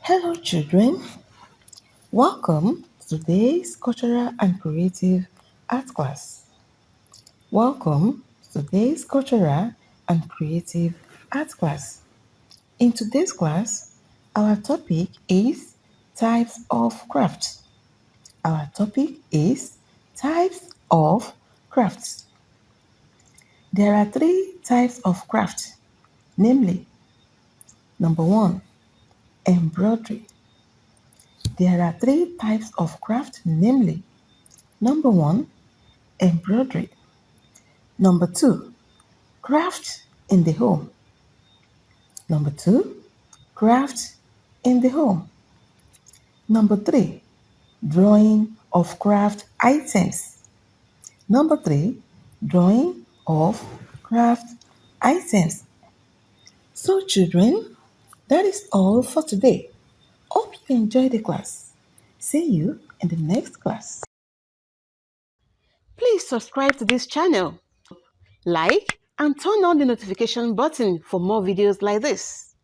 Hello children, welcome to today's cultural and creative art class. Welcome to today's cultural and creative art class. In today's class, our topic is types of crafts. Our topic is types of crafts. There are three types of craft, namely, number one, embroidery. There are three types of craft, namely, number one, embroidery. Number two, craft in the home. Number two, craft in the home. Number three, drawing of craft items. Number three, drawing of craft items. So children, that is all for today. Hope you enjoy the class. See you in the next class. Please subscribe to this channel, like, and turn on the notification button for more videos like this.